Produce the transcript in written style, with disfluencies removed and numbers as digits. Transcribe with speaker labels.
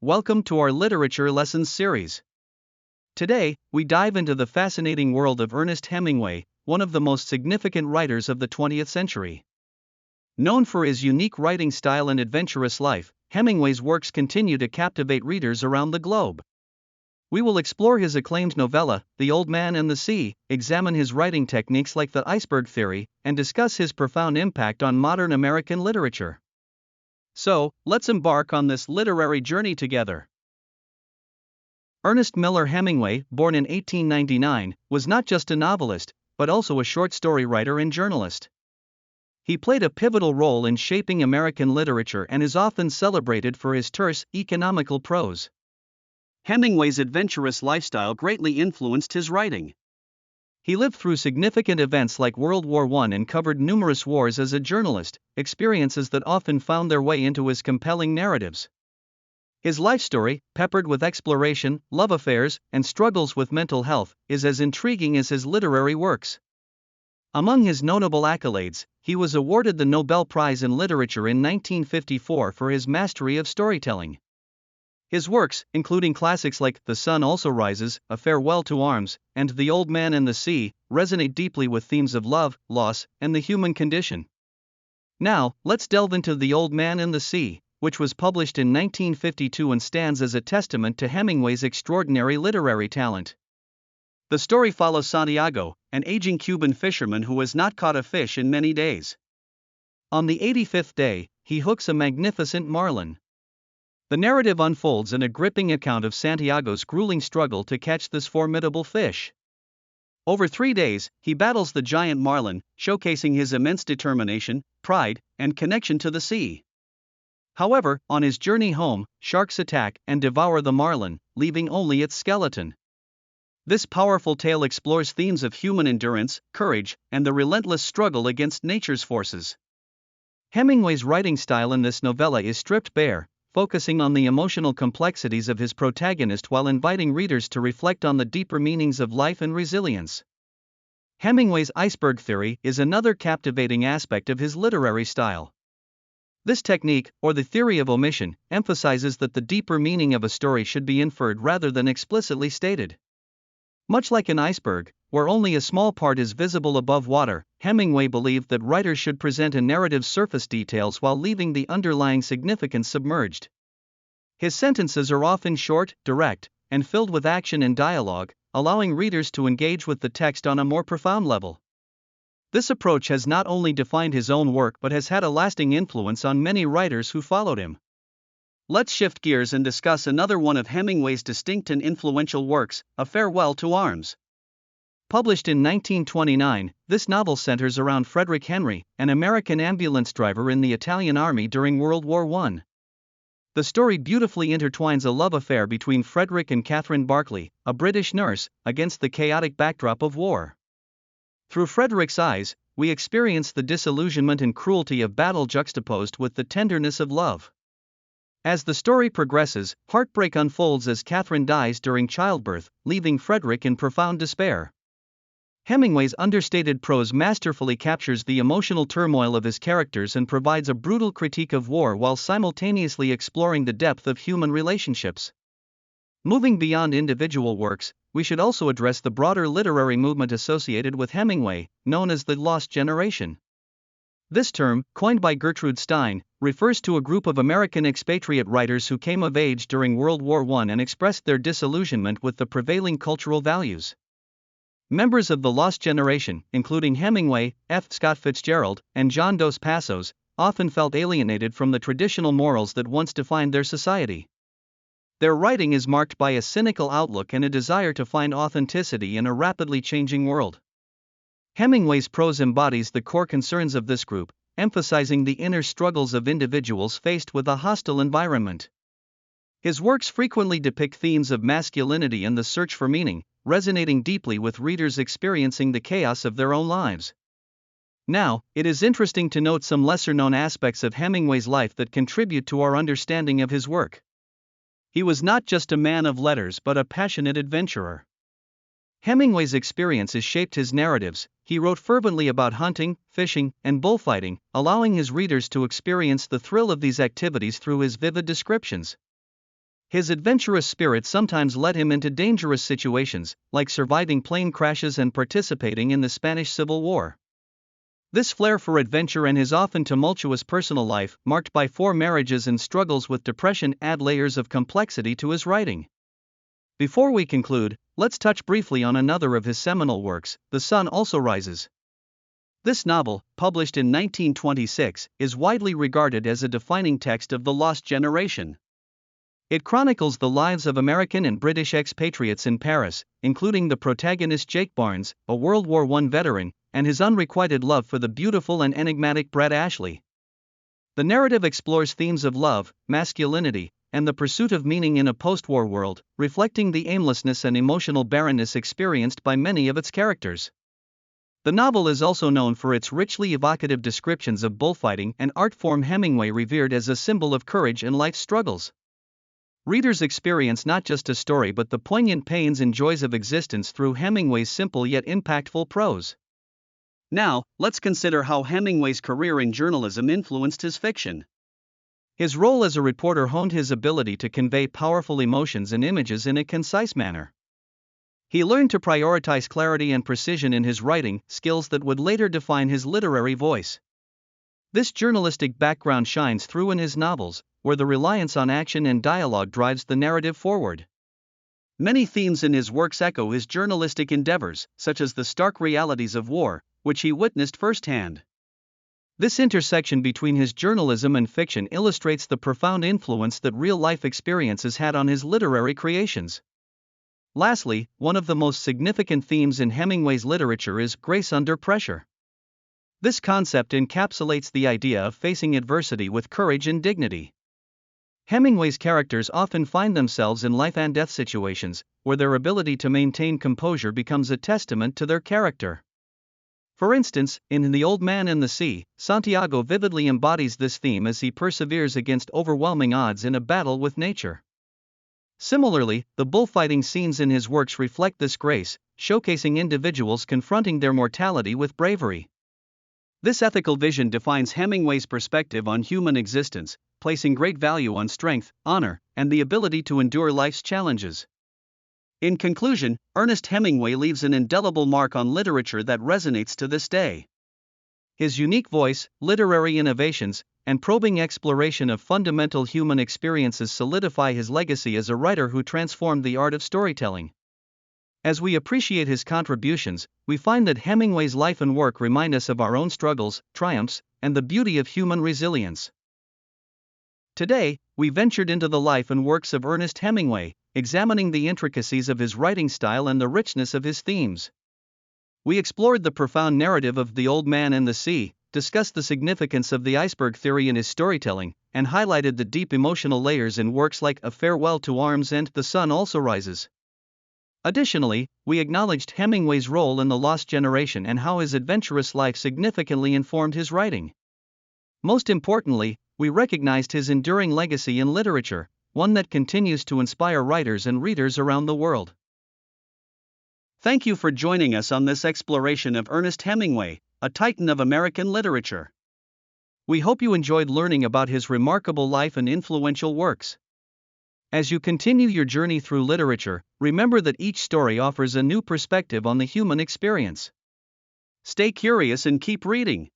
Speaker 1: Welcome to our Literature Lessons series. Today, we dive into the fascinating world of Ernest Hemingway, one of the most significant writers of the 20th century. Known for his unique writing style and adventurous life, Hemingway's works continue to captivate readers around the globe. We will explore his acclaimed novella, The Old Man and the Sea, examine his writing techniques like the iceberg theory, and discuss his profound impact on modern American literature. So, let's embark on this literary journey together. Ernest Miller Hemingway, born in 1899, was not just a novelist, but also a short story writer and journalist. He played a pivotal role in shaping American literature and is often celebrated for his terse, economical prose. Hemingway's adventurous lifestyle greatly influenced his writing. He lived through significant events like World War I and covered numerous wars as a journalist, experiences that often found their way into his compelling narratives. His life story, peppered with exploration, love affairs, and struggles with mental health, is as intriguing as his literary works. Among his notable accolades, he was awarded the Nobel Prize in Literature in 1954 for his mastery of storytelling. His works, including classics like The Sun Also Rises, A Farewell to Arms, and The Old Man and the Sea, resonate deeply with themes of love, loss, and the human condition. Now, let's delve into The Old Man and the Sea, which was published in 1952 and stands as a testament to Hemingway's extraordinary literary talent. The story follows Santiago, an aging Cuban fisherman who has not caught a fish in many days. On the 85th day, he hooks a magnificent marlin. The narrative unfolds in a gripping account of Santiago's grueling struggle to catch this formidable fish. Over 3 days, he battles the giant marlin, showcasing his immense determination, pride, and connection to the sea. However, on his journey home, sharks attack and devour the marlin, leaving only its skeleton. This powerful tale explores themes of human endurance, courage, and the relentless struggle against nature's forces. Hemingway's writing style in this novella is stripped bare, focusing on the emotional complexities of his protagonist while inviting readers to reflect on the deeper meanings of life and resilience. Hemingway's iceberg theory is another captivating aspect of his literary style. This technique, or the theory of omission, emphasizes that the deeper meaning of a story should be inferred rather than explicitly stated. Much like an iceberg, where only a small part is visible above water, Hemingway believed that writers should present a narrative's surface details while leaving the underlying significance submerged. His sentences are often short, direct, and filled with action and dialogue, allowing readers to engage with the text on a more profound level. This approach has not only defined his own work but has had a lasting influence on many writers who followed him. Let's shift gears and discuss another one of Hemingway's distinct and influential works, A Farewell to Arms. Published in 1929, this novel centers around Frederick Henry, an American ambulance driver in the Italian army during World War I. The story beautifully intertwines a love affair between Frederick and Catherine Barclay, a British nurse, against the chaotic backdrop of war. Through Frederick's eyes, we experience the disillusionment and cruelty of battle juxtaposed with the tenderness of love. As the story progresses, heartbreak unfolds as Catherine dies during childbirth, leaving Frederick in profound despair. Hemingway's understated prose masterfully captures the emotional turmoil of his characters and provides a brutal critique of war while simultaneously exploring the depth of human relationships. Moving beyond individual works, we should also address the broader literary movement associated with Hemingway, known as the Lost Generation. This term, coined by Gertrude Stein, refers to a group of American expatriate writers who came of age during World War I and expressed their disillusionment with the prevailing cultural values. Members of the Lost Generation, including Hemingway, F. Scott Fitzgerald, and John Dos Passos, often felt alienated from the traditional morals that once defined their society. Their writing is marked by a cynical outlook and a desire to find authenticity in a rapidly changing world. Hemingway's prose embodies the core concerns of this group, emphasizing the inner struggles of individuals faced with a hostile environment. His works frequently depict themes of masculinity and the search for meaning, resonating deeply with readers experiencing the chaos of their own lives. Now, it is interesting to note some lesser-known aspects of Hemingway's life that contribute to our understanding of his work. He was not just a man of letters but a passionate adventurer. Hemingway's experiences shaped his narratives. He wrote fervently about hunting, fishing, and bullfighting, allowing his readers to experience the thrill of these activities through his vivid descriptions. His adventurous spirit sometimes led him into dangerous situations, like surviving plane crashes and participating in the Spanish Civil War. This flair for adventure and his often tumultuous personal life, marked by 4 marriages and struggles with depression, add layers of complexity to his writing. Before we conclude, let's touch briefly on another of his seminal works, The Sun Also Rises. This novel, published in 1926, is widely regarded as a defining text of the lost generation. It chronicles the lives of American and British expatriates in Paris, including the protagonist Jake Barnes, a World War I veteran, and his unrequited love for the beautiful and enigmatic Brett Ashley. The narrative explores themes of love, masculinity, and the pursuit of meaning in a post-war world, reflecting the aimlessness and emotional barrenness experienced by many of its characters. The novel is also known for its richly evocative descriptions of bullfighting, an art form Hemingway revered as a symbol of courage in life's struggles. Readers experience not just a story but the poignant pains and joys of existence through Hemingway's simple yet impactful prose. Now, let's consider how Hemingway's career in journalism influenced his fiction. His role as a reporter honed his ability to convey powerful emotions and images in a concise manner. He learned to prioritize clarity and precision in his writing, skills that would later define his literary voice. This journalistic background shines through in his novels, where the reliance on action and dialogue drives the narrative forward. Many themes in his works echo his journalistic endeavors, such as the stark realities of war, which he witnessed firsthand. This intersection between his journalism and fiction illustrates the profound influence that real-life experiences had on his literary creations. Lastly, one of the most significant themes in Hemingway's literature is grace under pressure. This concept encapsulates the idea of facing adversity with courage and dignity. Hemingway's characters often find themselves in life and death situations, where their ability to maintain composure becomes a testament to their character. For instance, in The Old Man and the Sea, Santiago vividly embodies this theme as he perseveres against overwhelming odds in a battle with nature. Similarly, the bullfighting scenes in his works reflect this grace, showcasing individuals confronting their mortality with bravery. This ethical vision defines Hemingway's perspective on human existence, placing great value on strength, honor, and the ability to endure life's challenges. In conclusion, Ernest Hemingway leaves an indelible mark on literature that resonates to this day. His unique voice, literary innovations, and probing exploration of fundamental human experiences solidify his legacy as a writer who transformed the art of storytelling. As we appreciate his contributions, we find that Hemingway's life and work remind us of our own struggles, triumphs, and the beauty of human resilience. Today, we ventured into the life and works of Ernest Hemingway, examining the intricacies of his writing style and the richness of his themes. We explored the profound narrative of The Old Man and the Sea, discussed the significance of the iceberg theory in his storytelling, and highlighted the deep emotional layers in works like A Farewell to Arms and The Sun Also Rises. Additionally, we acknowledged Hemingway's role in the lost generation and how his adventurous life significantly informed his writing. Most importantly, we recognized his enduring legacy in literature, one that continues to inspire writers and readers around the world. Thank you for joining us on this exploration of Ernest Hemingway, a titan of American literature. We hope you enjoyed learning about his remarkable life and influential works. As you continue your journey through literature, remember that each story offers a new perspective on the human experience. Stay curious and keep reading.